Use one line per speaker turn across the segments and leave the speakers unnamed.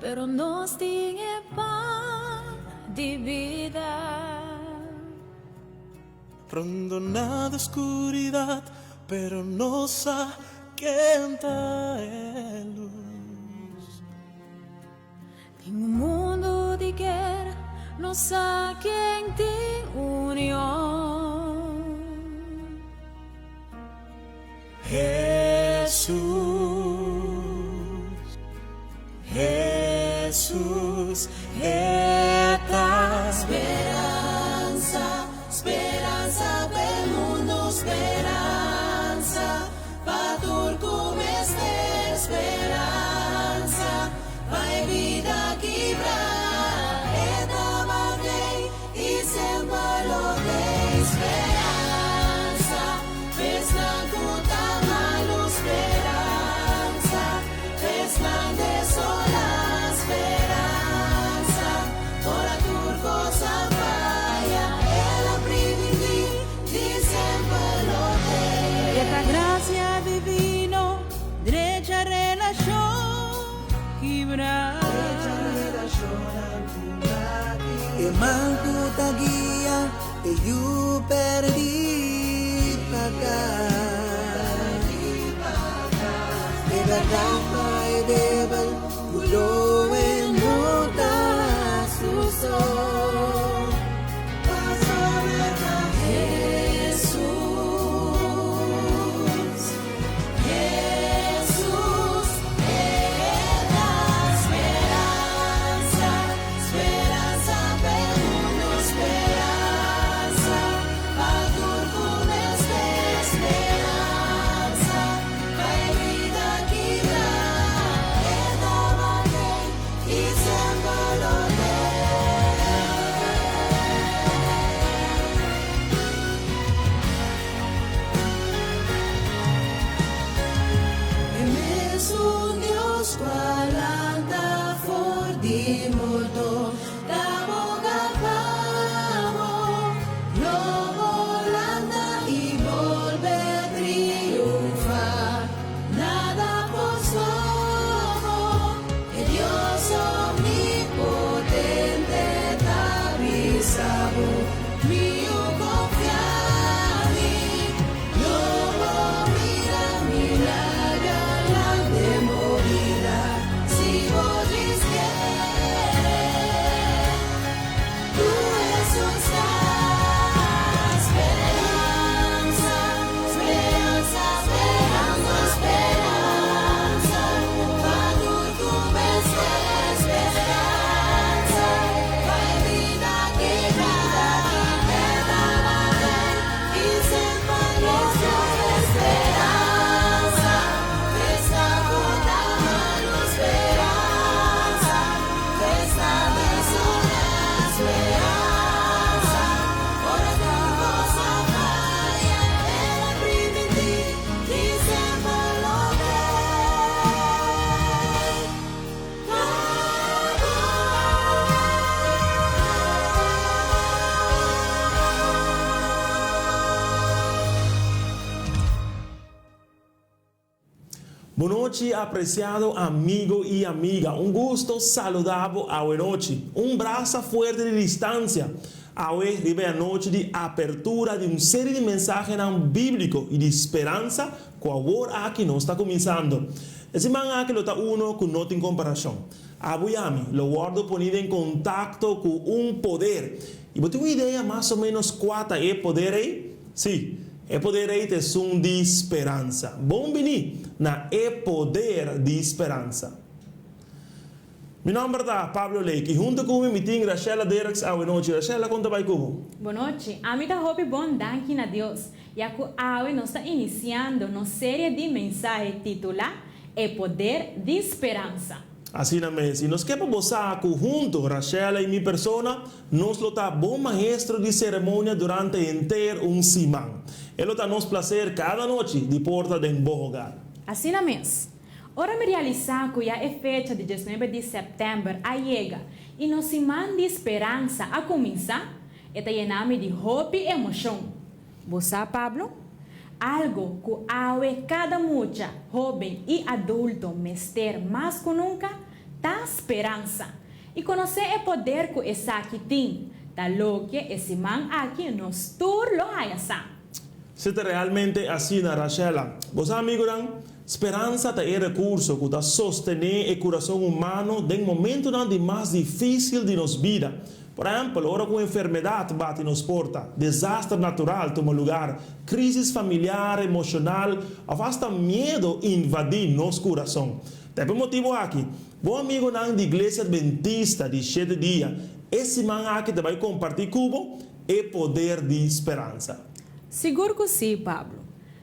pero nos tiene pan de vida.
Abandonada oscuridad, pero nos aquenta en luz.
En un mundo de guerra, nos aquenta en unión.
Jesús, esta
Speranza pel mundo, speranza, patur cum este speranza, vai vida quebra, eta batei, e sempre lo de esperanza, festa cuta malo speranza, festa de sola speranza, ora turco sapaya,
esta gracia divino, derecha relación quebrar.
E manco tagia e you perdi pagar. E la rampa e debal ulo en muta su sol.
Boa noite, apreciado amigo y amiga. Un gusto saludarlo a hoy noche. Un brazo fuerte de distancia. Hoy vive a noche de apertura de una serie de mensajes bíblicos y de esperanza que ahora aquí nos está comenzando. Ese man aquí lo está uno con nota en comparación. Abuyami lo guardo ponido en contacto con un poder. Y vos tenés una idea más o menos cuál es el poder ahí? Sí. El poder es un de esperanza. Bom venir na el poder de esperanza. Mi nombre es Pablo Leque y junto conmigo me tengo Rachela Dereks a noite. Rachela, conta vai como.
Boa noite. A mim tá hope bom danke a Deus. E a hoje nós está iniciando uma série de mensagens titulada El Poder de Esperança.
Assim na mesa. E nós queremos gozar junto, Rachela e minha persona, nós lo tá bom maestro de cerimônia durante inteiro semana. Ele está nos placer cada noite de porta de bom hogar.
Assim na mesa. Ora me realizar que a fecha de 19 de setembro a chega e nos semana de esperança a começar, está llename de hope e emoção. Você, Pablo? Algo que hoje cada mucha, jovem e adulto, mester mais que nunca, da esperança. E conhecer o poder que essa aqui tem, da lo que esse man aqui nos tur lo hayasa.
Se te realmente assim, Rachela, vos amigo dan, esperança é recurso que dá sostener o coração humano em momento de mais difícil de nos vida. Por exemplo, hora com enfermidade bate nos porta, desastre natural toma lugar, crise familiar, emocional, afasta medo invadir nosso coração. Tem motivo aqui, bom amigo da igreja adventista de 7 dias, esse man aqui vai compartilhar com o poder de esperança.
Seguro que sim, Pablo.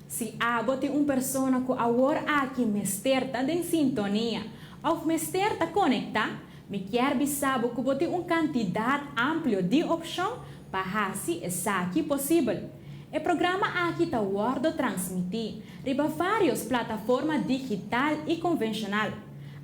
Se abote pessoa que agora aqui me esterta em sintonia, ou me esterta conectar, me quer saber que bote quantidade ampla de opções para fazer essa aqui possível. O programa aqui está guardo transmitir riba várias plataformas digital e convencional.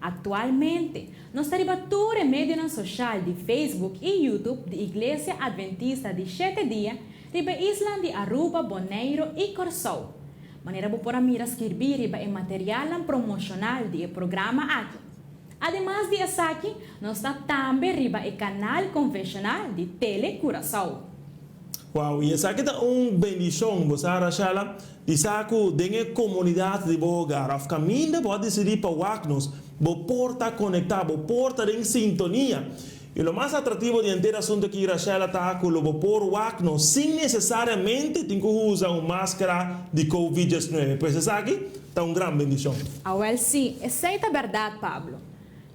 Atualmente, nós estamos em mídia social de Facebook e YouTube de Igreja Adventista de 7 dias, riba isla de Aruba, Bonaire e Corsou. Maneira para mira escrever riba o material promocional do programa aqui. Además de aqui, nós está também riba o canal convencional de Tele Curaçao.
Uau, e essa aqui é uma bendição, você Rachela, de saco de comunidade de Bogar. A caminho pode decidir para o bo porta conectar, bo porta em sintonia. E o mais atrativo de ter assunto que Rachela está com o por o sem necessariamente ter que usar uma máscara de Covid-19. Pois essa aqui está uma grande bendição.
Ah, well, sim, essa é a verdade, Pablo.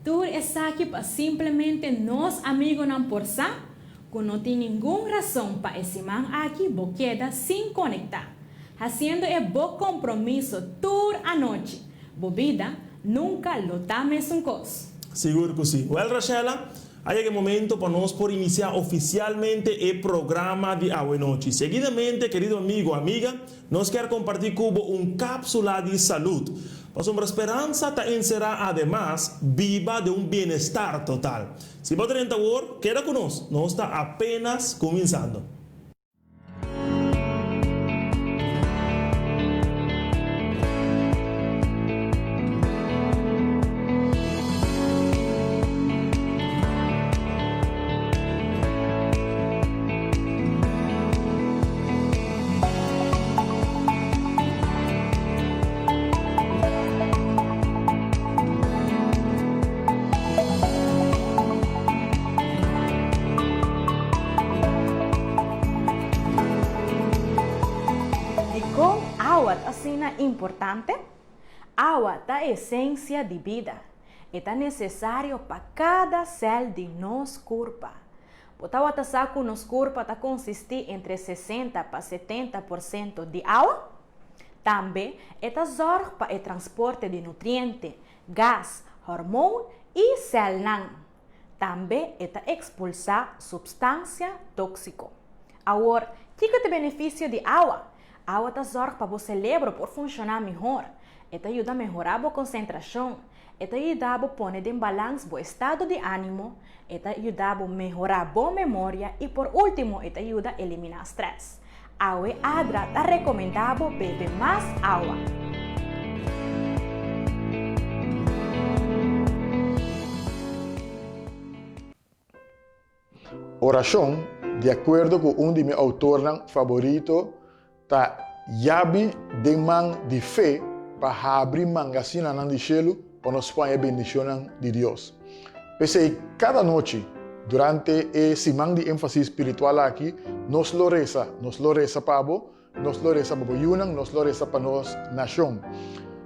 Tu está aqui para simplesmente nós amigos não forçar, que não tem nenhuma razão para esse man aqui queda sem conectar. Fazendo é bom compromisso toda a noite. Bobida nunca lo tames um cos.
Seguro que sim. Well, Rachela, aí é o momento para nós por iniciar oficialmente o programa de Agua Noche. Seguidamente, querido amigo, amiga, nós queremos compartilhar com uma cápsula de saúde. Para sua esperança também será, además, viva de bem-estar total. Se você tem agora, queda conosco. Nós está apenas começando.
Importante, agua é a essência de vida. É necessário para cada célula de nosso corpo. O saco nosso corpo consiste entre 60% para 70% de água. Também zorga para o transporte de nutrientes, gás, hormônio e células. Também expulsar substância tóxica. Agora, o que é o benefício de água? A água zorga para o cérebro por funcionar melhor. Esta ajuda a melhorar a concentração. Esta ajuda a pôr em balanço o estado de ânimo. Esta ajuda a melhorar a memória. E por último, esta ajuda a eliminar estresse. Água adra está recomendado beber mais água.
Oração, de acordo com um de meus autores favoritos, ta yabi de man de fé para abrir mangasina nan de cielo para nos ponha bendição de Deus. Pese cada noite, durante esse man de ênfase espiritual aqui, nos lo reza pabo, nos lo reza para Yunnan, nos lo reza para nos nação.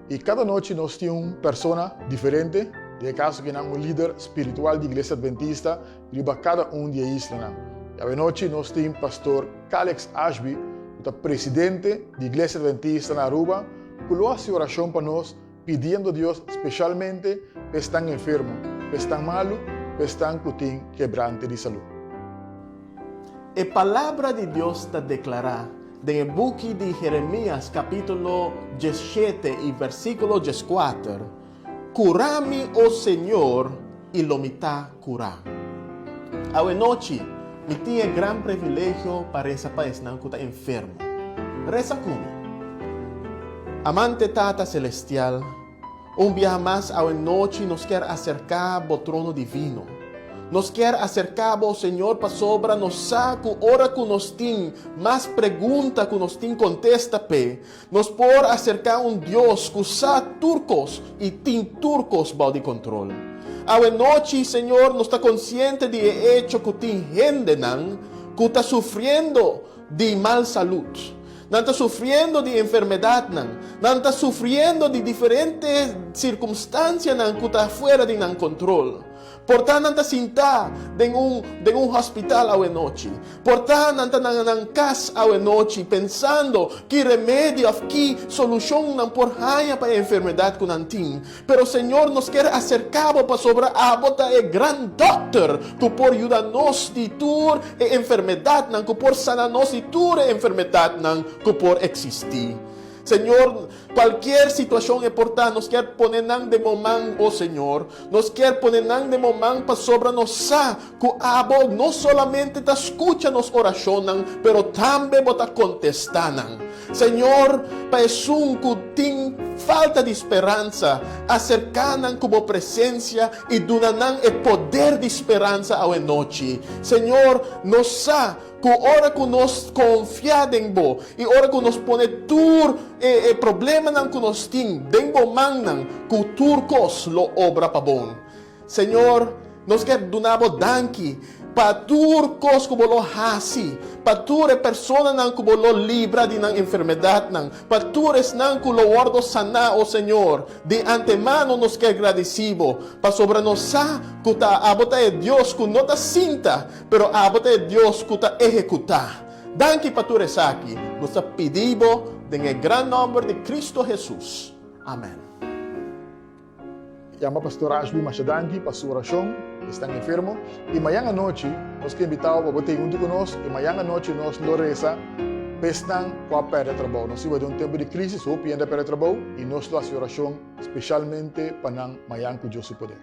E cada noite nós temos uma pessoa diferente, de caso que não um líder espiritual da Igreja Adventista, riba cada de isla. E a noite nós temos o pastor Alex Ashby, o presidente da Igreja Adventista na Aruba, que lo hace oração para nós, pedindo a Deus especialmente para estar enfermo, para estar malo, para estar com quebrante de saúde.
A palavra de Deus está declarada no book de Jeremias, capítulo 17 e versículo 14. Curame, o Senhor, e lo me está curando. A noite, me tinha grande privilégio para essa país não que está enfermo. Reza comigo. Amante Tata Celestial, un día más a noche nos quer acercar ao trono divino. Nos quer acercar ao Senhor para sobra nos saco, ora que nos tem mais pergunta que nos tem contesta pe. Nos por acercar Deus que usa turcos e tem turcos bajo de controle. A noite, Senhor, nos está consciente de hecho que tem gente que está sofrendo de mal saúde. Não está sofrendo de enfermidade, não está sofrendo de diferentes circunstâncias que está fora de controle. Portanto, não está sentado em hospital à noite. Portanto, não está na casa à noite pensando que remédio, que solução não por raia para a enfermidade que não tem. Pero o Senhor nos quer acercar para sobre a bota é grande doctor que por ajudar-nos de tur e enfermidade, que por sanar-nos de tur e enfermidade que por existir. Senhor, qualquer situação importante, nos quer poner de momento, oh Senhor, nos quer poner de momento para sobre nós, que a não somente te escuta nos orações, pero também bota contestando. Senhor, para isso que tem falta de esperança, acercam com a presença e dão o poder de esperança à noite. Senhor, nos sa que hora que nós confiamos em Bo e hora que nós põe tur e problema que nós tem, dengo manang que turcos lo obra para bom. Senhor, nós quer donabo danki para turcos que lo hasi, para tur e persona que lo libra de enfermidade, para tures que lo guardo sana, oh Senhor, de antemano nos quer agradecido, para sobre nós que a bota é Deus que não está sinta, pero a bota é Deus que está executar. Danke para tures aqui, nós pedimos em grande nome de Cristo Jesus. Amém.
Llama pastor Ashby Machadangi para su oración, están enfermos. Y mañana noche nos que invitado para botar junto con nosotros. Y mañana noche nos lo reza, pestan para perder trabajo. Nos iba de un tiempo de crisis, o pierde perder trabajo. Y nos lo hace oración especialmente para mañana que Dios se puede.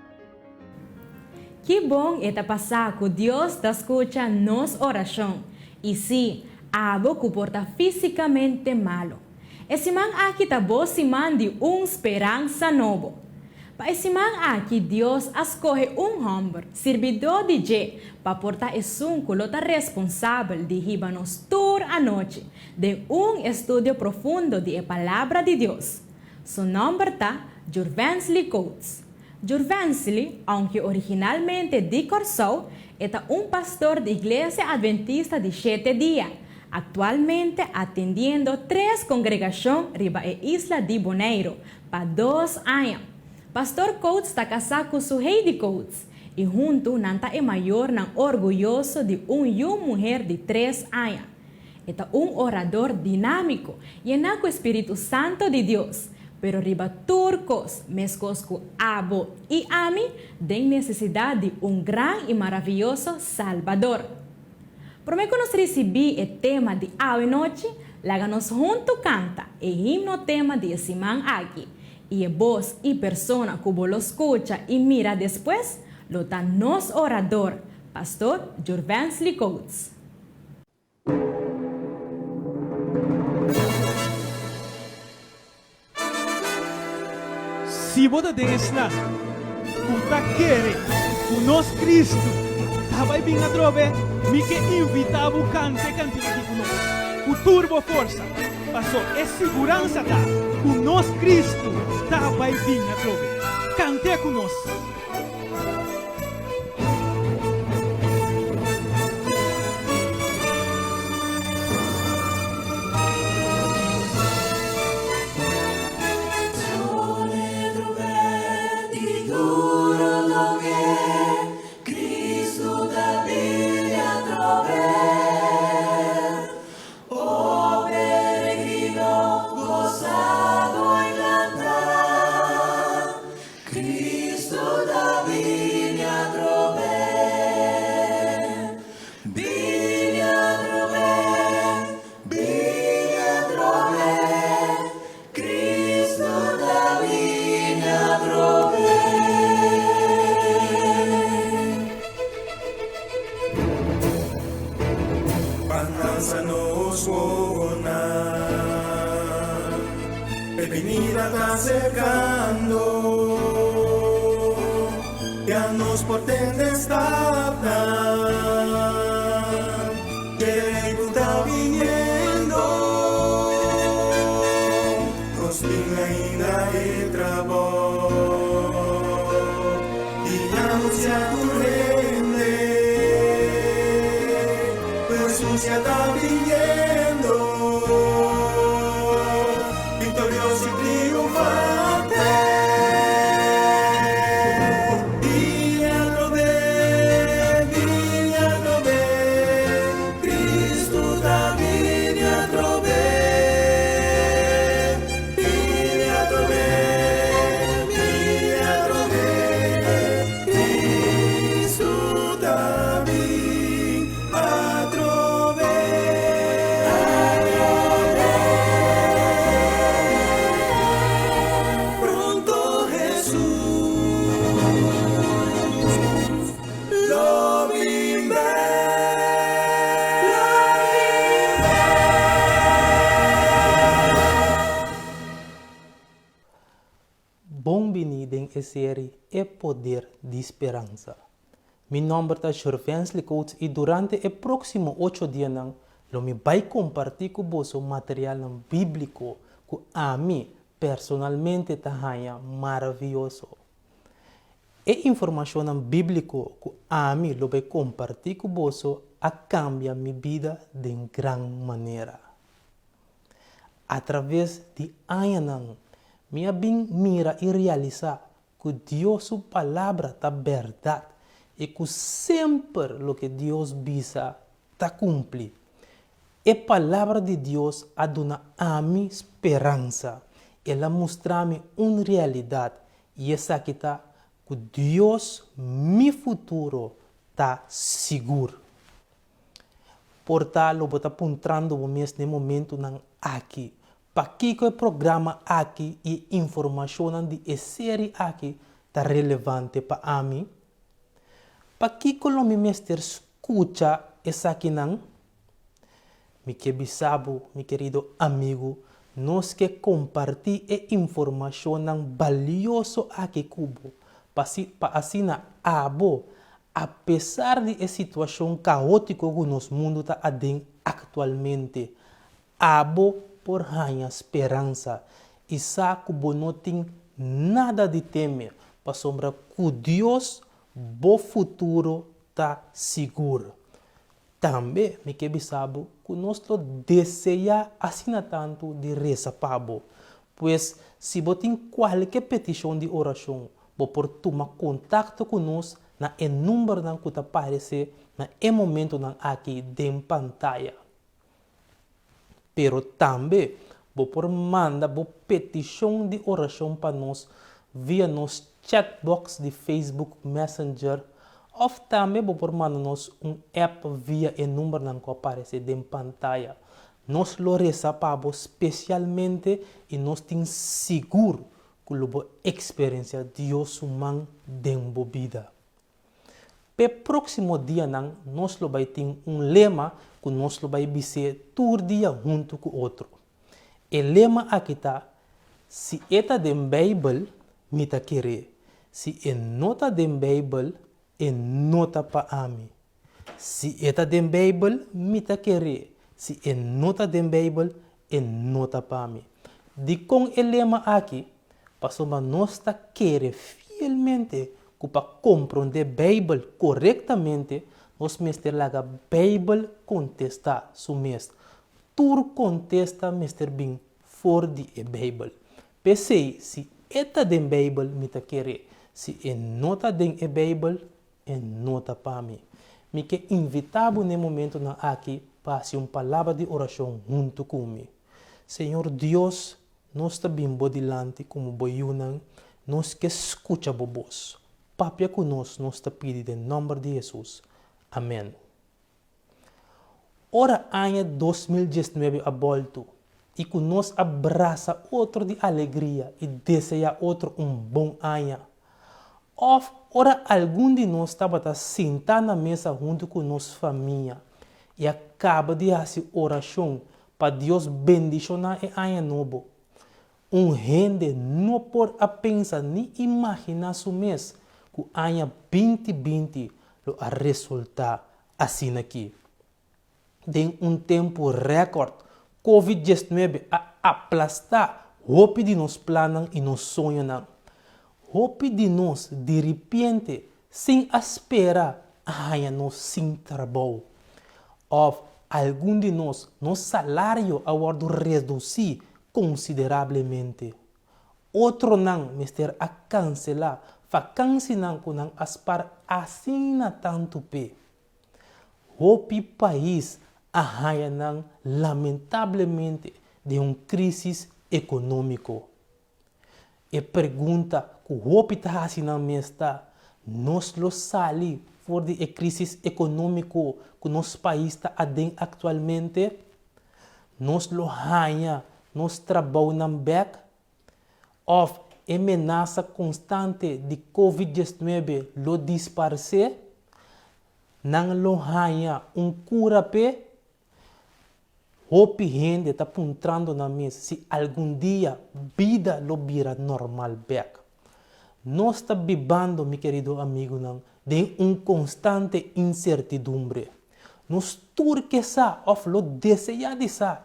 Que bom é passar que Deus te escucha nos oração. E se algo que porta fisicamente malo. Esse man aqui tá bom se mande esperança novo. Para esse man aqui, Deus escolhe homem, servidor de Jé, para portar esse que responsável de riba-nos toda a noite de estudo profundo de a palavra de Deus. Seu nome está Jurvensley Coates. Jurvensley, aunque originalmente de Corsou, é pastor de igreja adventista de 7 dias, actualmente atendiendo 3 congregações riba a Isla de Bonaire para 2 anos. Pastor Coates está casado com sua Heidi Coates e junto nanta é maior não orgulhoso de mulher de 3 anos. É orador dinâmico e é com o Espírito Santo de Deus, pero riba turcos, mescos com abo e ami, tem necessidade de grande e maravilhoso Salvador. Promete que nós receber o tema de a noite, láganos junto canta e himno tema de esse man aqui. Y voz y persona que lo escucha y mira después, lo da nos orador, Pastor Jurvensley Coates.
Si vos te isla, puta quiere, unos Cristo, estaba bien a trove, mi que invitaba cante aquí con nosotros. Turbo força, passou é segurança tá, conosco Cristo, tá vai vir a trove, cante conosco.
Cristo da
el venida está acercando, ya nos portende estar, que está viniendo, nos vino ainda de trabajo, y anuncia tu reine, Jesús ya está viniendo, victorioso y triunfante.
Bem-vindo em série É Poder de Esperança. Meu nome é Jorvens Licout e durante os próximos 8 dias eu me vai compartilhar com você material bíblico que a mim personalmente está maravilhoso. E informação bíblica que a mim eu vai compartilhar com você a cambia minha vida de grande maneira. Através de anos minha bem mira e realiza que Deus sua palavra está verdade e que sempre o que Deus visa está cumpre. A palavra de Deus a dona a mim esperança. Ela mostra-me uma realidade e essa que está que Deus meu futuro está seguro. Portanto, eu vou estar apontando nesse momento aqui. Para que o programa aqui e informação de série aqui está relevante para mim? Para que o meu mestre escuta essa aqui não? Me quebisabo, meu querido amigo, nós que compartilhar informação valiosa aqui cubo. Para assim na abo, apesar de a situação caótica que nosso mundo está atualmente, abo por ganhar esperança e saco não tem nada de temer para sombra que Deus bo futuro está seguro. Também me que sabe que nós deseja assim tanto de reza pabo, pois se você tem qualquer petição de oração, você pode tomar contato conosco na número que aparece na momento aqui de pantalla. Pero também, você pode mandar uma petição de oração para nós via nosso chatbox de Facebook Messenger ou também você pode mandar-nos app via o número que aparece em pantalla. Nós lo recebemos especialmente e nós temos seguro que a experiência de Deus humano dentro da vida. Para o próximo dia, nós vamos ter lema que nós vamos dizer todo dia junto com o outro. O lema aqui está: se está dentro da Bíblia, me está querer. Se não está dentro da Bíblia, não está para mim. Se está dentro da Bíblia, me está querer. Se não está dentro da Bíblia, não está para mim. De com o lema aqui, para nós está querer fielmente que para compreender a Bíblia corretamente, nós mestre laga Bíblia contesta su mestre. Tur contesta mestre bem for de a Bíblia. Pensei, se eta den Bíblia me ta querer, se nota den a Bíblia, nota para mim. Me que invitado no momento na aqui para uma palavra de oração junto comigo. Senhor Deus, nós está bem bodilante como boiunan, nós que escuta bobos. Papia conosco, nós está pedindo em nome de Jesus. Amém. Ora, ano 2019 a volta e que nós abraça outro de alegria e deseja outro bom ano. Ora, algum de nós estava sentado na mesa junto com nossa família e acaba de fazer oração para Deus bendicionar o ano novo. gente não por a pensar nem imaginar su mês que ano 2020 lo a resultar assim aqui. Em tempo recorde, COVID-19 a aplastar hope de nos planos e nos sonhos. Hope de nós, de repente, sem espera, nós sem trabalho. Ou algum de nós, nosso salário a reduzir consideravelmente. Outro não, mister a cancelar, vacância não que não aspar assim tanto pé. Hope país não, lamentavelmente, de crise econômico. E pergunta que o hope está assim na mesta, nós lo sali por de crise econômico que nosso país está atualmente, nós lo hanha, nós trabalhamos bem, ou ameaça constante de COVID-19 lo disparce, não lo hanha cura pe, hope gente está apontando na mesa se algum dia vida lo vira normal back. Nós está vivendo, meu querido amigo, de constante incertidumbre. Nós turquesa of lo desejadisa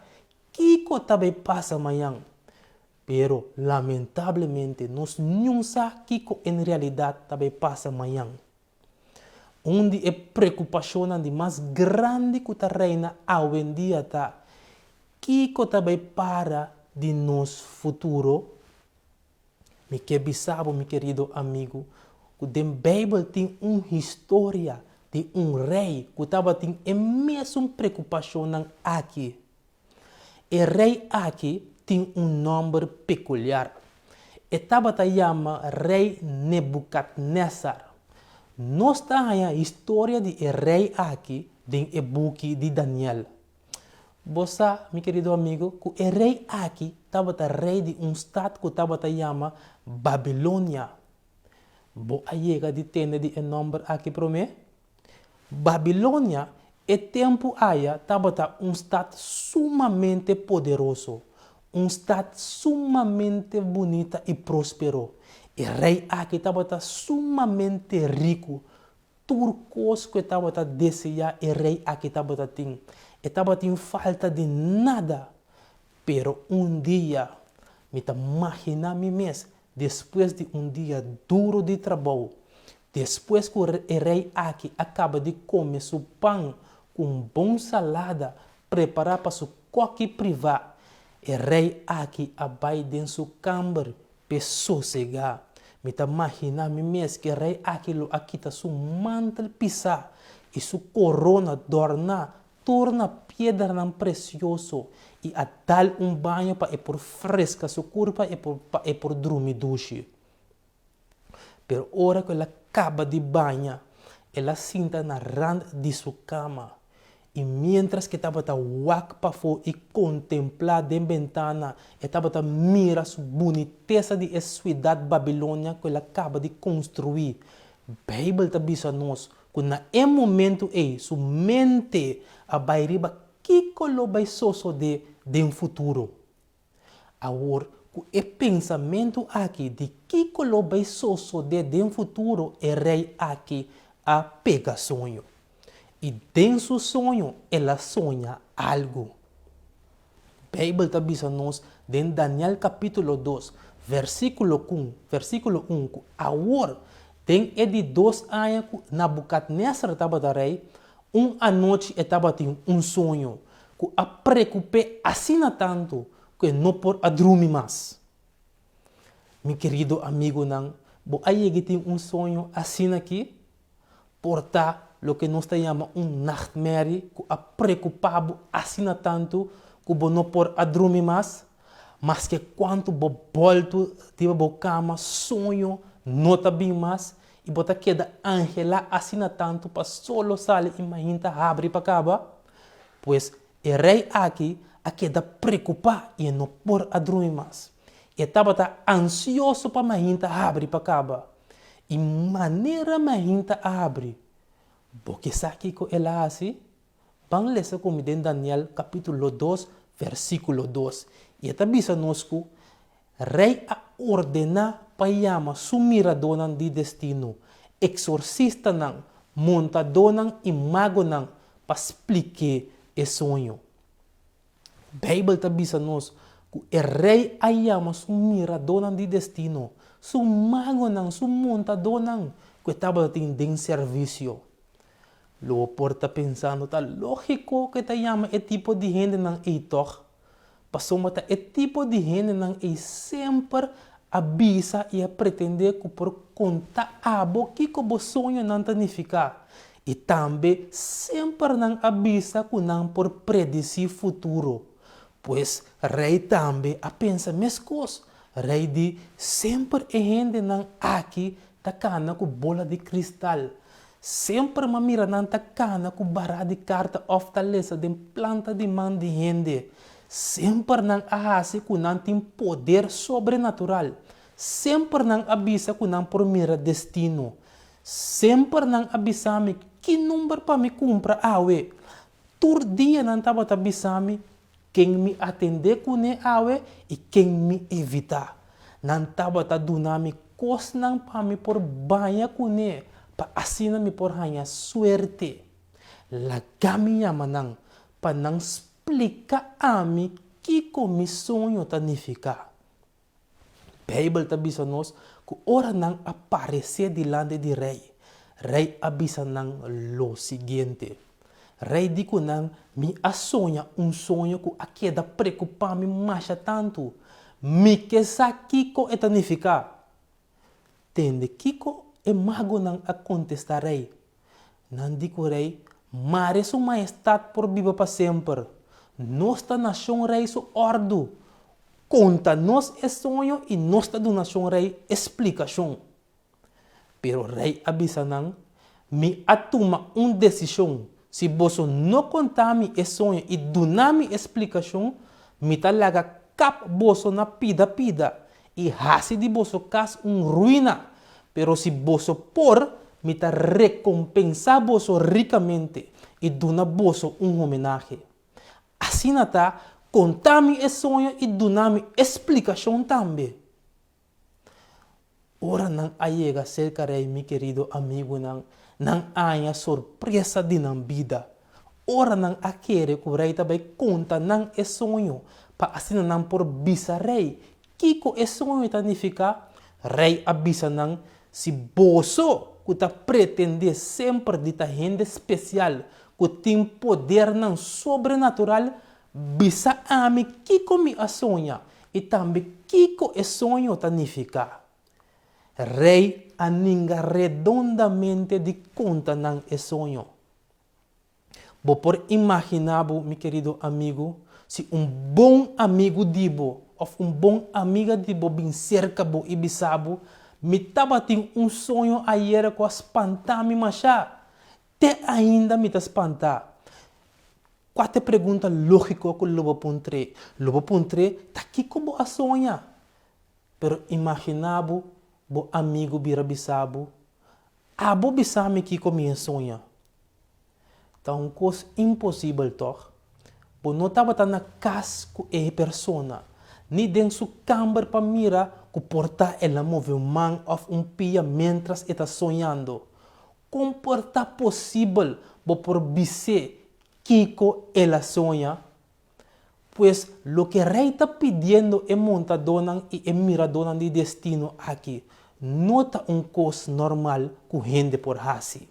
que também passa amanhã. Pero lamentavelmente nós não sabemos que em realidade também passa amanhã. Onde é preocupação de mais grande que a reina hoje em dia está. Que também para de nosso futuro. Me que bisabo, meu querido amigo, que a Bíblia tem uma história de rei que estava tem a mesma preocupação aqui. O rei aqui tem nome peculiar. Estava chama rei Nebuchadnezzar. Nós temos a história de rei aqui em book de Daniel. Você, meu querido amigo, que o rei aqui estava rei de estado que estava chama Babilônia. Vou chegar de tenda de nome aqui para mim. Babilônia, é tempo aí, estava estado sumamente poderoso, estado sumamente bonito e próspero. O rei aqui estava sumamente rico. Turcos que estava desejando, o rei aqui estava tendo. Estava em falta de nada. Pero dia, me imagina me mesmo, depois de dia duro de trabalho, depois que o rei aqui acaba de comer seu pão com bom salada, preparar para seu coque privado, o rei aqui vai em sua câmara para sossegar. Me imagina me mesmo que o rei aqui lo aquita seu mantel pisar e sua corona torna pedra precioso e a dar banho para por fresca sua corpo e por dormir duche. Pero ora que ela acaba de banhar, ela senta na rand de sua cama e mientras que estava wak para fora e contemplar de ventana, estava mira sua boniteza de cidade Babilônia que ela acaba de construir. A Bíblia está dizendo nós que na momento sua mente a bairiba que lo vai suceder de futuro. Agora, o pensamento aqui de que lo vai suceder de futuro é rei aqui a pega sonho. E dentro do sonho, ela sonha algo. A Bíblia está dizendo nós, em Daniel capítulo 2, versículo 1, agora, tem de 2 anos que Nabucodonosor estava rei, noite estava tendo sonho, que a preocupei assim tanto, que não pode dormir mais. Meu querido amigo, aí tem sonho assim aqui, portar o que nós chamamos nightmare, que a preocupado assim tanto, que não pode dormir mais, mas que quando volto de a cama, sonho, não está bem mais, e bota queda angela assim tanto para solo sair e mahinta abre para acaba, pois o rei aqui a queda preocupado e não pode dormir mais. E estava ansioso para mahinta abre para acaba. E maneira mahinta abre, porque sabe que ela assim, vamos ler como em Daniel capítulo 2, versículo 2. E está dizendo nos que rei a ordena payama sumiradonan di destino, exorcista nang, montadonang imago nang, pasplike e sonho. Bible tabisa nos, que o rei ayama sumiradonan di destino, sumago nang, sumontadonang, que estaba tinding servicio. Lo porta pensando, tá lógico que ta llama e tipo de gente nang eitoch. Passou mata e tipo de gente nang e sempre avisa e a pretender que por conta abo que o sonho não tanifica. E também sempre nang avisa que não por predecir futuro. Pois rei também a pensa mescos. Rei de sempre e gente nang aqui ta cana com bola de cristal. Sempre ma mira nanta cana com barra de carta oftaleza de planta de man de gente. Sempre não ahase que não tem poder sobrenatural. Sempre não avisa que não por mira destino. Sempre não avisa-me que número para me comprar awe. Tur dia não estava avisa-me quem me atender com ne awe e quem me evitar. Não estava donando-me coisa não para me por banha com ne. Pa asina mi por hanya suerte. La caminha manang pa nang explica ami kiko mi sonho tanifica. Bible tabisa nos que ora nang aparecer dilante de rei. Rei abisa nang lo siguiente. Rei dico nang mi asonha sonho que a queda preocupar me macha tanto. Mi que sa kiko etanifica. Tende kiko e mago nang a contestarei. Nandico rei, mare su majestad por viva para sempre. Nossa nação rei su ordo. Conta nos é sonho e nossa do nação rei explicação. Pero rei avisa nang, me atuma decisão. Se você não contar me é sonho e donar me explicação, me talaga cap boso na pida. E hasi de boso cas ruína. Pero si boso por, me ta recompensa boso ricamente e dona boso homenagem. Assim nata, contami e sonho e donami explicação também. Ora não ayega cerca rei, mi querido amigo, não há surpresa de na vida. Ora não a querer que o rei também conta não é sonho, para assim não por bisa rei. Kiko é sonho tanifica, rei abisa não. Se boso que tá pretender sempre de ta gente especial, que tem poder não sobrenatural, bisa ame kiko mi a sonha e também kiko é sonho tanifica. Rei aninga redondamente de conta não é sonho. Vou por imaginar, meu querido amigo, se bom amigo dibo ou bom amiga dibo bem cerca bo e bisabo, me tava tem sonho ayer com espantar me machá. Te ainda me tá espantar. Quatro pergunta lógico que lobo puntre. Lobo puntre tá aqui como a sonha. Pero imaginabo bo amigo bira bisabo. Abo bisame que comia sonha. Tá coisa impossível toch. Bo não tava na casa com a persona. Ni dentro su câmara para mira que porta ela move mão ou pia mientras está sonhando. Como porta possível por bise Kiko ela sonha? Pues lo que rei está pedindo é montadona e é miradona de destino aqui. Nota coisa normal que gente por hasi.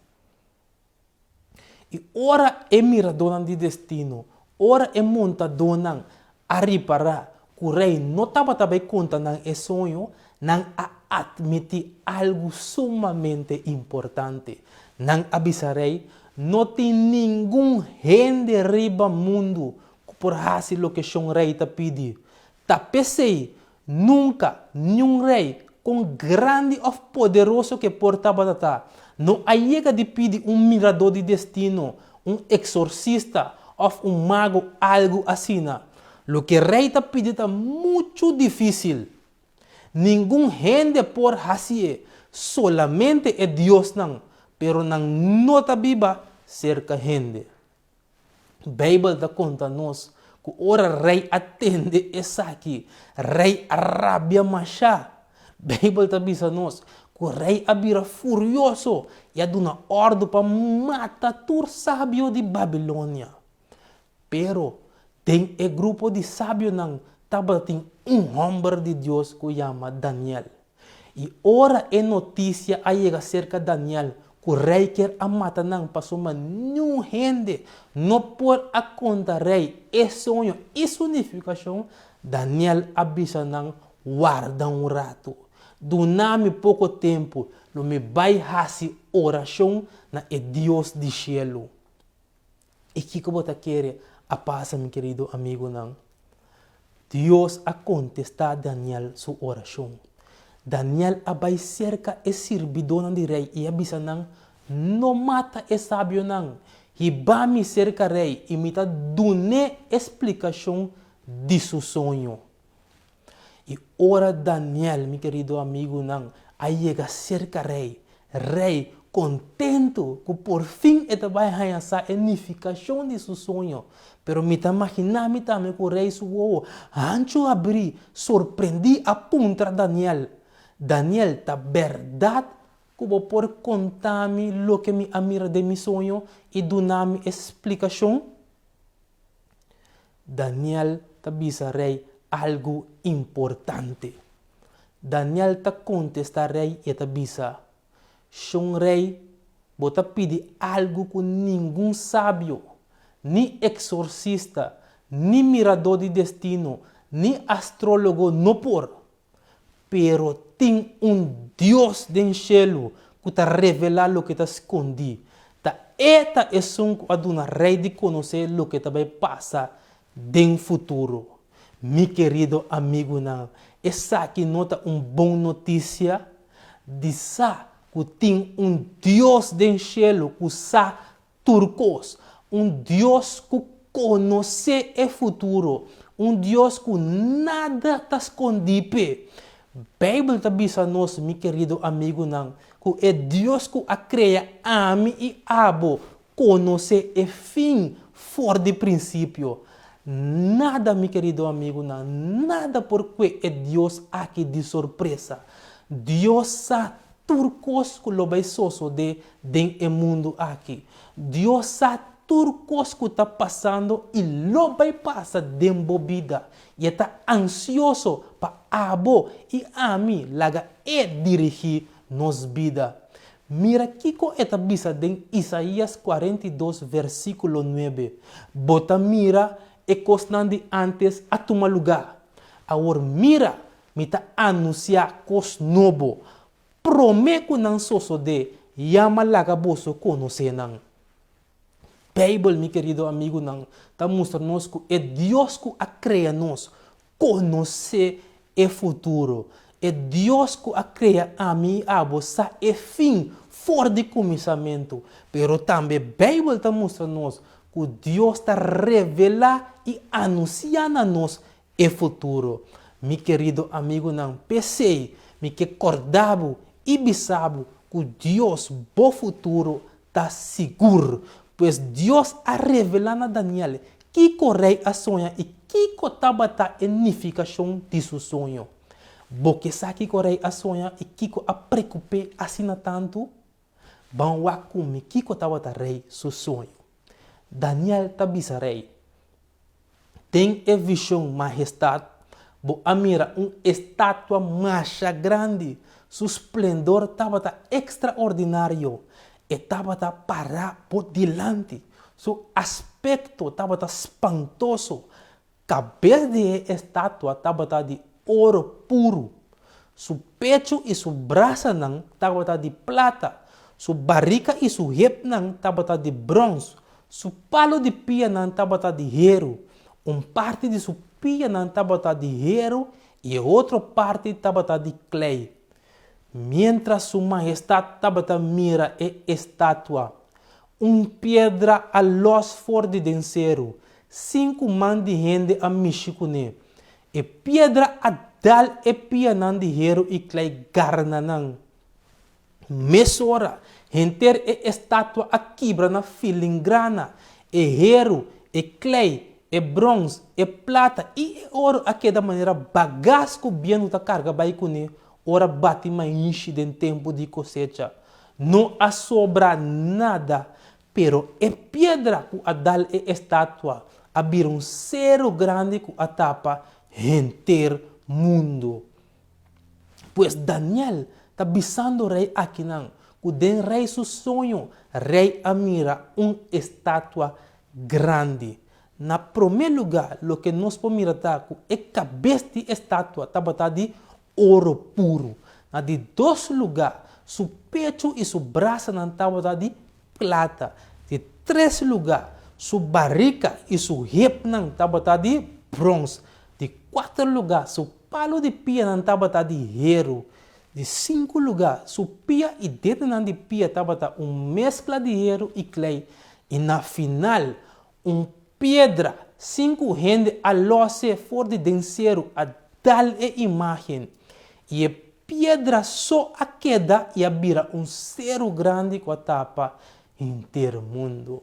E ora é miradona de destino, ora é montadona a reparar. O rei não estava também contando esse sonho, não admitir algo sumamente importante. Não avisarei, não tem nenhum gente riba mundo que por fazer o que o rei está pedindo. Tá pensei, nunca nenhum rei com grande ou poderoso que portava tá, não chega de pedir mirador de destino, exorcista ou mago, algo assim. Lo que rei está pedindo é muito difícil. Nenhum gente por fazer, solamente é Deus não, pero não nota viva cerca gente. A Bíblia está conta nos que que ora rei atende essa aqui. Rei Arábia Machá. Bíblia está dizendo nós que o rei abira furioso e dá uma ordem para matar todo sábio de Babilônia. Pero tem um grupo de sábios não, tem homem de Deus que chama Daniel. E ora é notícia aí acerca de Daniel, que o rei quer a matar não, passou uma nenhum gente, não pode a conta rei, é sonho, é significação, Daniel avisa não, guarda rato. Durante pouco tempo, não me vai fazer oração na Deus do céu. E que você quer a paz, meu querido amigo não? Deus a contestar Daniel sua oração. Daniel vai cerca e servidor de rei e avisa não mata e sábio não. E vai me cerca rei e me dá explicação de seu sonho. E ora Daniel, meu querido amigo não, aí chega cerca rei contento que por fim ele vai ganhar essa edificação de seu sonho. Pero me imaginar também que o rei suou, antes de abrir, surpreendi a ponta Daniel. Daniel, tá verdade que vou por contar-me o que me amira de meu sonho e dar-me explicação? Daniel tá bisa rei algo importante. Daniel tá contesta rei e tá bisa, Shon rei, bota pedir algo que ninguém sábio, ni exorcista, ni mirador de destino, ni astrólogo não por. Pero tem Deus do céu que está revelar o que está escondido. Eta é um que a rei de conhecer o que vai passar no futuro. Meu querido amigo, não. Essa aqui nota boa notícia de que tem Deus do céu que sabe turcos, Deus que conhece o futuro, Deus que nada está escondido. Bíblia está dizendo nós, meu querido amigo, não, que é Deus que a cria a mim e abo, conhece o fim fora de princípio. Nada, meu querido amigo, não, nada porque é Deus aqui de surpresa. Deus sabe turcos que lo vai suceder dentro do mundo aqui. Deus sabe turcos que está passando e lo vai passar dentro da vida. E está ansioso para abo e a mim laga e dirigir nos vida. Mira Kiko eta bisa em Isaías 42 versículo 9. Bota mira e cosnandi antes a toma lugar. Agora mira me ta anunciar cos novo. Prometo não soso de yama laga boso conhecer não. Bíblia, meu querido amigo, não está mostrando que é Deus que a cria nós, conhecer o futuro. É Deus que a cria a mim, a você, é fim fora de começamento. Pero também a Bíblia está mostrando nós que Deus está revelando e anunciando a nós o futuro. Meu querido amigo, não pensei, me que acordava e bisabo que Deus, bom futuro, está seguro. Pois Deus a revelado a Daniel que correi a sonha e que cotaba a edificação de seu sonho. Porque sabe que correi a sonha e que a preocupei assim tanto, vão lá comigo que cotaba a rei seu sonho. Daniel tabisa rei. Tem a visão majestade, bo a mira estátua mais grande, seu esplendor estava extraordinário. Estava para por delante. Seu aspecto estava espantoso. Cabeça de estátua estava de ouro puro. Seu peito e seu braço estava de prata. Sua barriga e seu rep estava de bronze. Seu palo de pia estava de hierro. Parte de sua pia estava de hierro e outra parte estava de clay. Mientras su majestad estaba mira e estátua, pedra a los for de denseiro, 5 man de gente a mexicune, e pedra a dal e pianan de hero e clay garnanan. Mesora, enter e estátua a quebra na filingrana, e hero e clay e bronze, e plata e ouro aqui da maneira bagasco bem uta carga vai com ora bate mais enche em tempo de cosecha. Não há sobra nada, pero é pedra que a dal é estátua, abrir um cero grande que a tapa inteiro mundo. Pois Daniel está bisando rei aqui não, que den rei seu sonho, rei admira estátua grande. Na primeiro lugar, o que nós podemos mirar é cabeça de estátua, está de ouro puro. Na de dois lugares, seu peito e seu braço estão de plata. De três lugares, sua barriga e seu hip estão de bronze. De quatro lugares, seu palo de pia estão de ouro. De 5 lugares, seu pia e dedo de pia estão mescla de ouro e clay. E na final, pedra, 5 rende a loce for de denseiro a tal imagem. E a pedra só a queda e abira cero grande com a tapa inteiro mundo.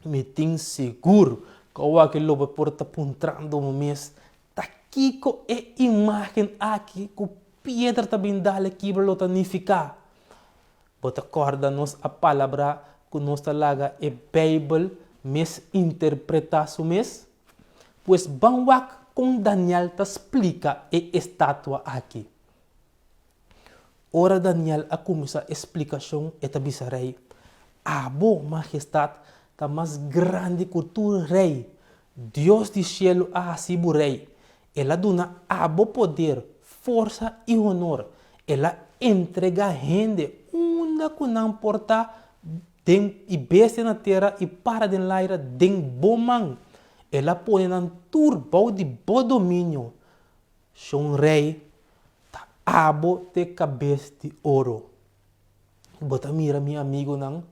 Me tenho seguro que o aquele lobo porta puntrando um mês. Tá aqui com a imagem aqui com pedra também dá-lhe que blotanificar. Bota corda-nos a palavra que nós talaga é Bible, mas interpretação mes. Pois banwak com Daniel te explica a estátua aqui. Ora Daniel a começar a explicação e te bisarei. Abo majestade ta mais grande que tu rei. Deus do cielo a asibu rei. Ela dona abo poder, força e honor. Ela entrega gente uma que não importa den e bestia na terra e para den laira den bomang. Ela põe na turbo de bom domínio. São rei ta abo de cabeça de ouro. Bota mira meu amigo não.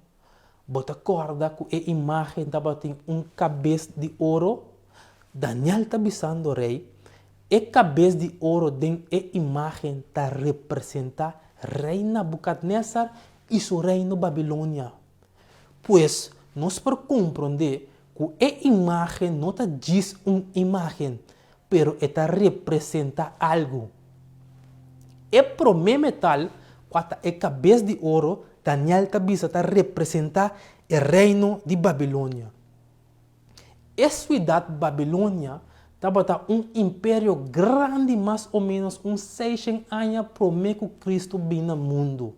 Bota corda com a imagem da bating cabeça de ouro. Daniel tá bisando rei. E cabeça de ouro den a imagem ta representa rei Nabucodonosor e seu reino Babilônia. Pois nós por compreender que a imagem não ta diz imagem, pero esta representa algo. E pro metal, quando a cabeça de ouro, Daniel ta bisa ta representa o reino de Babilônia. A cidade Babilônia estava império grande, mais ou menos 600 anos pro que Cristo veio no mundo.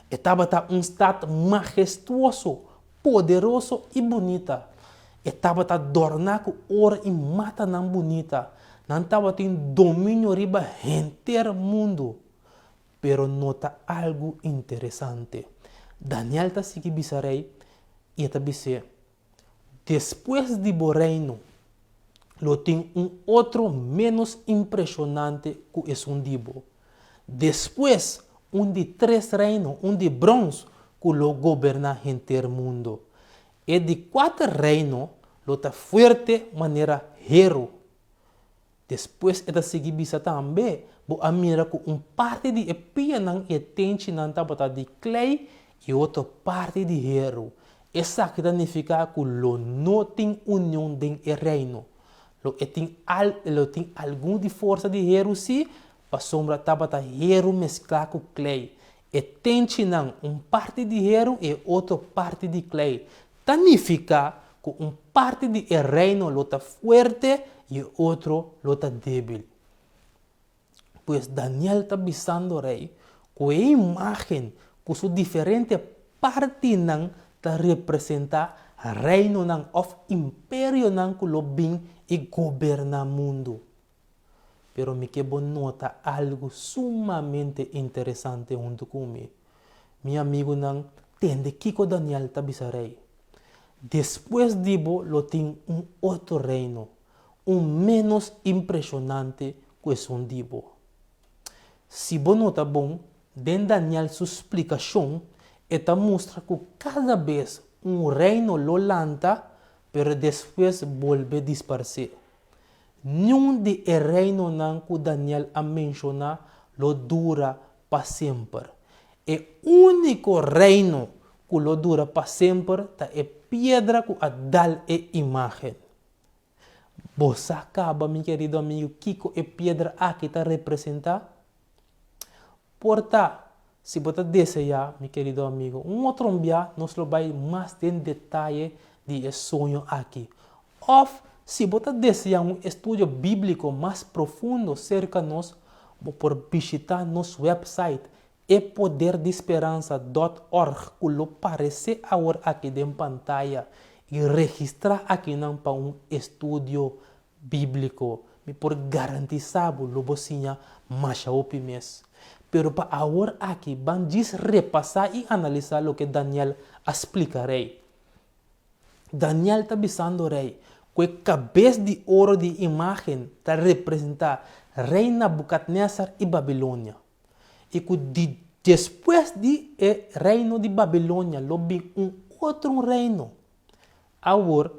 Estava estado majestuoso, poderoso e bonita. Estava adornado com ouro e mata não bonita. Não estava tendo domínio riba inteiro mundo. Pero nota algo interessante. Daniel está seguindo bisarei e está dizendo, depois de bo reino, lo tem outro menos impressionante que é dibo. Depois, de 3 reinos, de bronze, que lo governa inteiro mundo. E de 4 reinos, lo está forte maneira hero. Depois, está seguir bisa também, bo a mira com parte de epia nang e tente nang tabata de clay e outra parte de hero. Essa que significa que lo não tem união den e reino. Lo tem algum de força de hero sim, para sombra tabata hero mesclar com clay. E tente nang parte de hero e outra parte de clay. Significa que parte de reino lo está forte e outro lo está débil. Pois Daniel está bisando rei com a imagem que sua diferente parte não está representa reino não of império não que lo bem e governa mundo. Pero me que bom nota algo sumamente interessante junto comigo. Meu amigo não tende que Daniel está bisando rei. Depois dibo lo tem outro reino, menos impressionante que é dibo. Se você nota bom, dentro Daniel sua explicação, ela mostra que cada vez reino lo lanta, pero depois volve a desaparecer. Nenhum de reino não que Daniel a menciona lo dura para sempre. O único reino que lo dura para sempre é pedra que a dal é imagem. Você acaba, meu querido amigo, Kiko e pedra aqui está representar? Porta, se você desejar, meu querido amigo, outro dia nós vai mais em detalhe de sonho aqui. Ou, se você desejar estudo bíblico mais profundo cerca de nós, por visitar nosso website epoderdesperança.org, que lo aparece agora aqui em pantalla, e registrar aqui para estudo bíblico. Me por garantizar lo bocinha mais mês. Pero para agora aqui, vamos repassar e analisar o que Daniel explicarei. Daniel está avisando rei que a cabeça de ouro de imagem está representar rei Nabucodonosor e Babilônia. E que depois do reino de Babilônia, houve outro reino. Agora,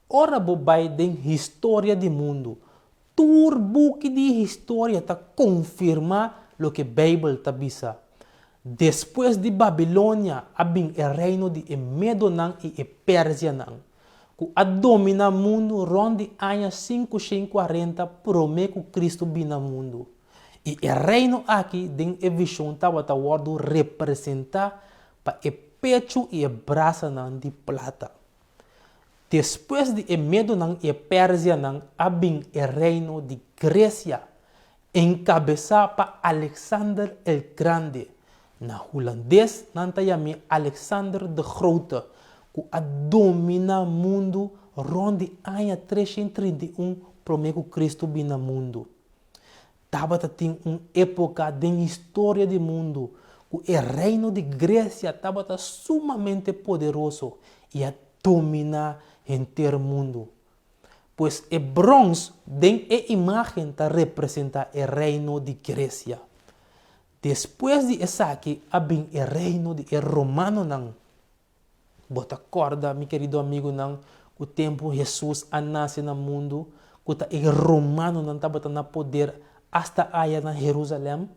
ora vai da história do mundo. Todo book de história está confirmar o que a Bíblia está dizendo. Depois de Babilônia, havia o reino de Medo e Pérsia, que domina o mundo ronde anos 540 promete que Cristo vem no mundo. E o reino aqui, em a visão, estava representar para o pecho e o braço de prata. Depois de Medo e Pérsia, havia o reino de Grécia, encabeçado por Alexander el Grande. Na holandês, nós chamamos Alexander de Grote, que domina o mundo ronde ano 331 promete que Cristo vem no mundo. Estava tem uma época da história do mundo que o reino de Grécia estava sumamente poderoso e a dominar inteiro mundo. Pois o bronze tem a imagem que representa o reino de Grécia. Depois de essa aqui, havia o reino de romano. Bota acorda, meu querido amigo, o tempo Jesus nasce no mundo, que o romano não estava no poder hasta aí na Jerusalém.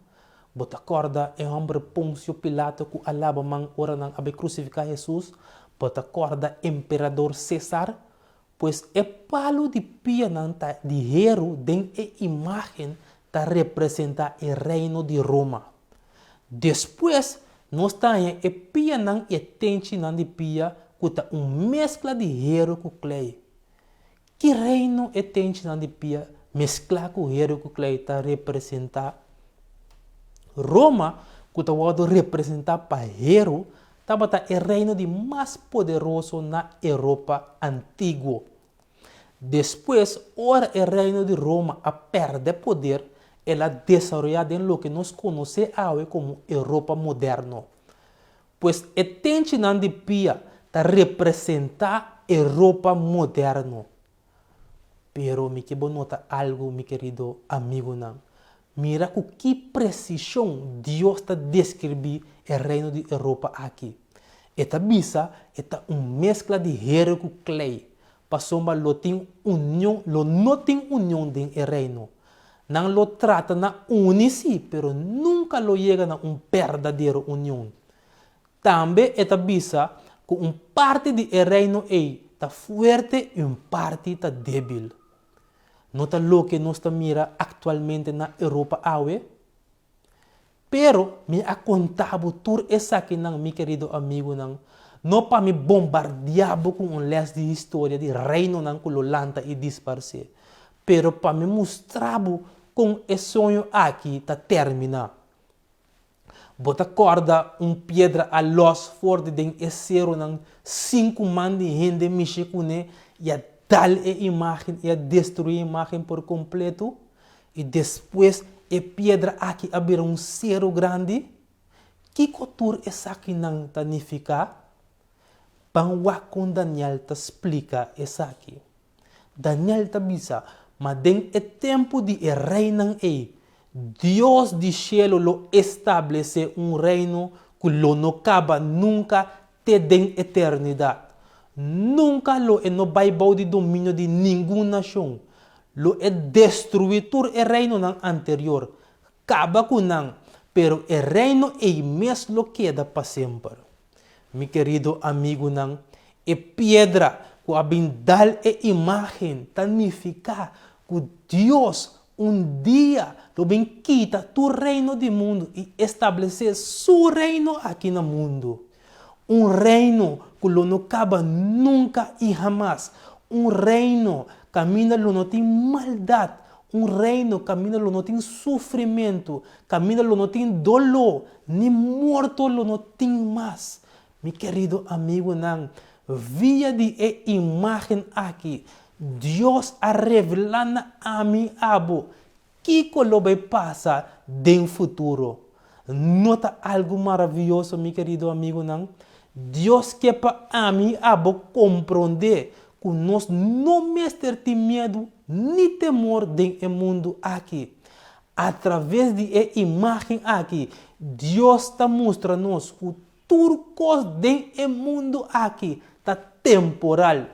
Bota acorda, o homem Pôncio Pilato que alaba ora não abe crucificar Jesus. Bota acorda, imperador César. Pois o palo de pia de hero tem a imagem que representa o reino de Roma. Depois, nós temos a pia e a tente de pia que é uma mescla de hero com clay. Que reino é tente de pia mescla com hero com clay está representa Roma, que está representar para hero, estava o reino de mais poderoso na Europa antiga. Depois, ora o reino de Roma a perder poder, ela desarrollada em lo que nós conhecemos hoje como Europa moderna. Pois o tente de pia está representar Europa moderna. Pero me quero notar algo, meu querido amigo, mira com que precisão Deus está descrevendo o reino de Europa aqui. Esta bisa é uma mescla de hero com clay. Passou para lo tem união, lo não tem união do reino. Não lo trata na unici, pero nunca lo chega na verdadeiro união. Também esta bisa com parte do reino está forte e parte está débil. Nota lo que nós mira atualmente na Europa hoje. Pero me acontava tudo essa aqui, meu querido amigo, não para me bombardear com les de história de reino que lo lanta e disparce. Pero para me mostrar com esse sonho aqui está terminar. Bota corda pedra a los forte de esero 5 man de gente mexicune e a dar a imagem e a destruir a imagem por completo. E depois a pedra aqui abrir zero grande. Que cultura essa aqui não tanifica? Banwa com Daniel te explica essa aqui. Daniel te bisa, mas den o tempo de reino aí, Deus do cielo lo estabelece reino que lo não acaba nunca te den eternidade. Nunca lo não vai bau de domínio de nenhuma nação. Lo é destruir todo o reino anterior. Acaba com não, pero o reino é mesmo queda para sempre. Meu querido amigo, e pedra que abindal e imagen significa que Dios dia lo bem quita tu reino do mundo e estabelecer su reino aqui no mundo. Reino que não acaba nunca e jamais. Reino que camina não tem maldade. Reino que camina não tem sofrimento. Camina não tem dolor. Nem morto não tem mais. Meu querido amigo, via de imagem aqui, Deus a revelando a mim abo que lo vai passar no futuro. Nota algo maravilhoso, meu querido amigo, Deus quer para a mim abo compreender que nós não ter medo nem temor no mundo aqui. Através de imagem aqui, Deus está mostrando-nos que turcos do mundo aqui está temporal.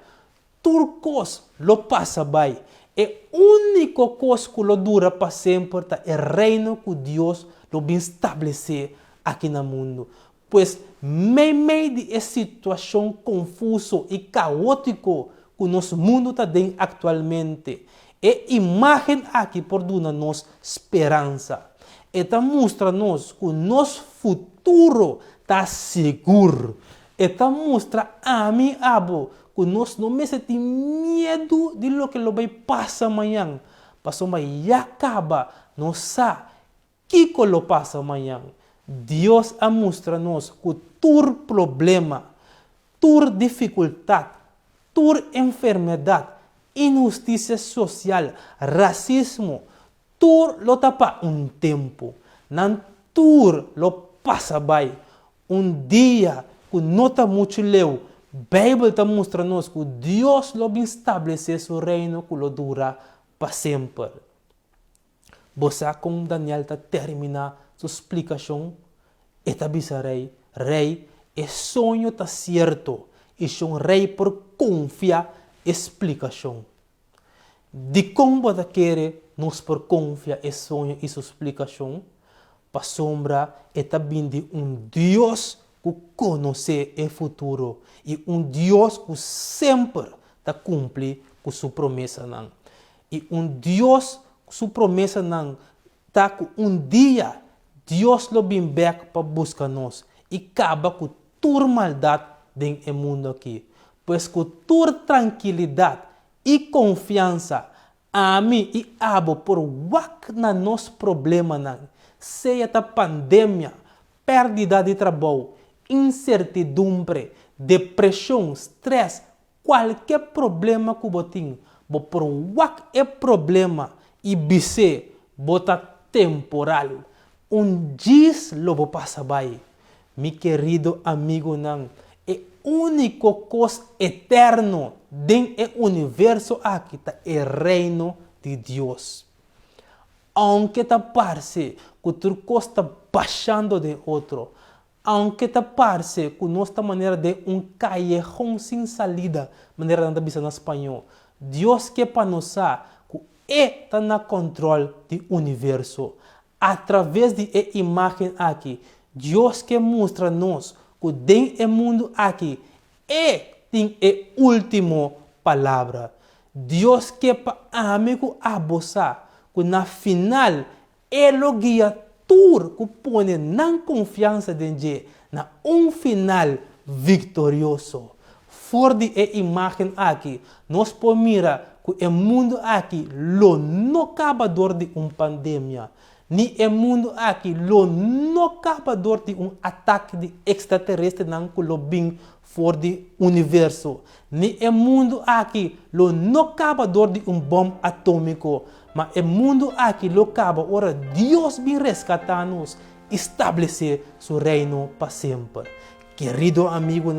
Turcos lo passa bem. É a única coisa que lo dura para sempre é o reino que Deus lo vai estabelecer aqui no mundo. Pois, meio de situação confusa e caótica que o nosso mundo está dentro atualmente, a imagem aqui por dar-nos esperança. Está mostrando-nos que o nosso futuro está seguro. Está mostrando a mim, abo, que nós não me sentimos medo de lo que vai passar amanhã. Passou amanhã acaba, não sabe o que lo passa amanhã. Deus a mostra-nos que todo problema, toda dificuldade, toda enfermidade, injustiça social, racismo, tudo lo tapa tempo. Não tudo lo passa bem. Dia que não está muito leu, a Bíblia está mostrando-nos que Deus lo vai estabelecer seu reino que lo dura para sempre. Você, com Daniel, está termina sua explicação. Está bisa rei, é sonho está certo. E é rei por confiar explicação. De como você quer nos por confiar é sonho e sua explicação, para sombra está vindo Deus que conhece o futuro e Deus que sempre está cumpre com sua promessa. E Deus que sua promessa está que dia Deus lo vem back para buscar nós e acaba com toda maldade dentro do mundo aqui. Pois com toda tranquilidade e confiança, a mim e abo por wak na nosso problema, seja a pandemia, perda de trabalho, incertidumbre, depressão, stress, qualquer problema que você tem, por wak é problema e bise, bota temporal. Dia lo vou passar bem. Meu querido amigo, é única coisa eterno dentro do universo aqui está o reino de Deus. Aunque te parece que tu coisa está baixando de outro, aunque te parece que nossa maneira de callejón sem salida, maneira de dizer em espanhol, Deus quer para nós que está no controle do universo. Através de imagem aqui, Deus quer mostrar-nos que dentro do mundo aqui tem a última palavra. Deus quer para amigo abusar que na final ele guia tudo que põe na confiança de Deus na final vitorioso. Fora de imagem aqui, nós podemos mirar que o mundo aqui não acaba de uma pandemia. Ni o mundo aqui não acaba de ataque de extraterrestre não que lo bem fora do universo. Ni o mundo aqui não acaba de bomba atômico. Mas o mundo aqui lo acaba, ora Deus vem resgatar-nos, estabelecer seu reino para sempre. Querido amigo,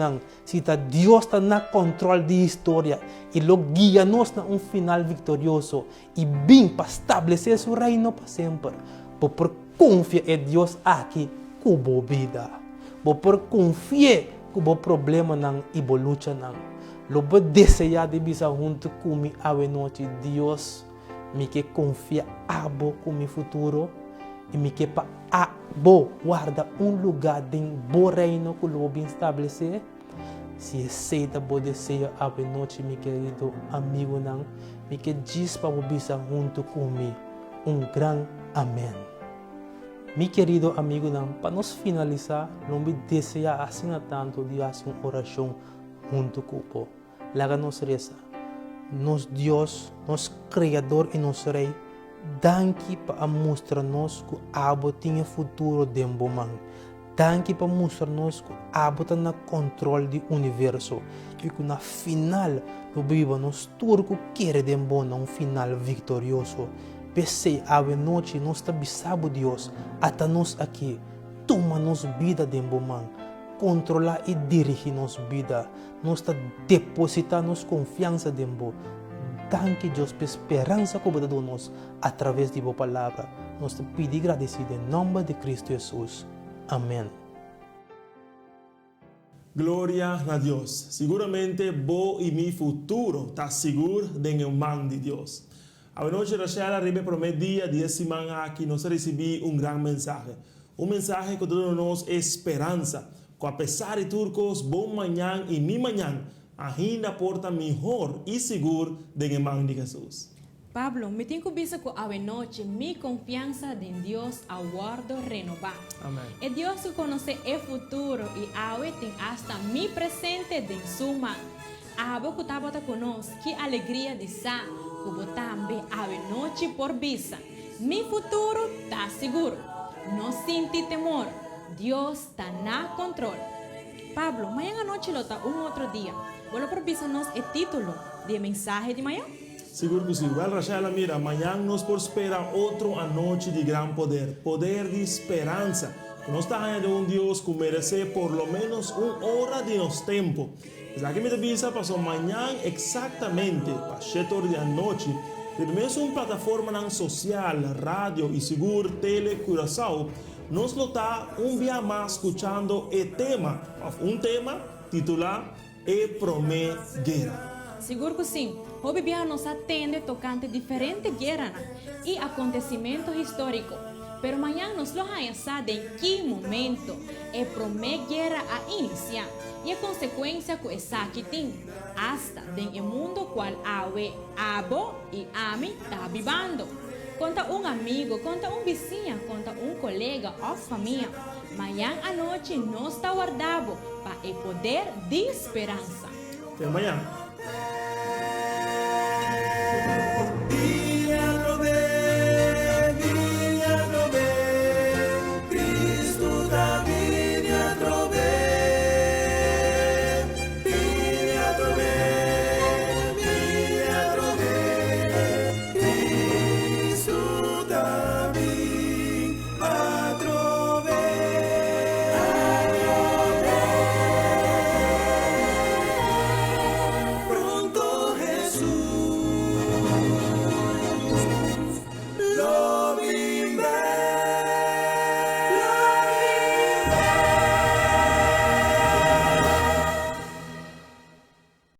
se Deus está no controle da história e lo guia-nos a final vitorioso e bem para estabelecer seu reino para sempre, por confiar em Deus aqui com a vida, por confiar com o problema e a luta. Lo vou desejar de bisa junto comigo a noite, Deus me que confia abo com meu futuro e me que para abo guarda lugar dentro do reino que lo bem estabelecer. Se aceita o desejo a noite, meu querido amigo, não, me que diz para você junto comigo. Grande amém. Meu querido amigo, não, para nós finalizar, não me deseja assim tanto de fazer uma oração junto com o Laga nos reza. Nos Deus, nos Criador e nos Rei, danke para mostrar-nos que abo tinha futuro dentro man. Danke para mostrar-nos que abo está no controle do universo e que na final do Bíblia nos turco quer dentro um final vitorioso. Pensei a noite nós está bisabo Deus até nós aqui toma nos vida dentro man. Controlar e dirigir nos vida. Nós está depositar nos confiança dentro. Danke Deus por esperança que você dá nos através de sua palavra. Nós te pedimos agradecido em nome de Cristo Jesus. Amém.
Glória a Deus. Seguramente vos e mi futuro está seguro en mão de Deus. A noite Rachel arriba para o dia de semana aqui nós recebemos gran mensaje. Mensaje que dá-nos esperança. Que apesar de turcos, bom manhã e mi manhã, ainda porta melhor e seguro em mão de Jesus.
Pablo, me tenho visto que a noite minha confiança em Deus aguardo renovar.
Amém.
E Deus que conhece o futuro e awe tem hasta mi presente de suma. Abo que estava conosco, que alegria de sa, que também a noite por vista. Mi futuro está seguro. Não sinto temor. Deus está na controle. Pablo, amanhã à noite lota outro dia. Vou provisar-nos o título de mensagem de manhã?
Seguro que sim. Well, Rachel, mira, amanhã nos por esperar outra noite de gran poder. Poder de esperança. Que nós estamos de Deus que merece por lo menos uma hora de nosso tempo. Já que me avisa, passou amanhã exatamente às 7 horas da noite. Temos uma plataforma social, rádio e seguro, tele, Curaçao. Nós está dia mais escutando o tema. Tema titulado E Promete Guerra.
Seguro que sim. O Bíblia nos atende tocante diferentes guerras e acontecimentos históricos. Pero amanhã nos lo hayasa de que momento e promete guerra a iniciar e a consequência que essa que tem hasta em mundo qual awe, abo e ame está vivendo. Conta amigo, conta vizinho, conta colega ou família. Amanhã à noite nós está guardado para o poder de esperança.
Até amanhã.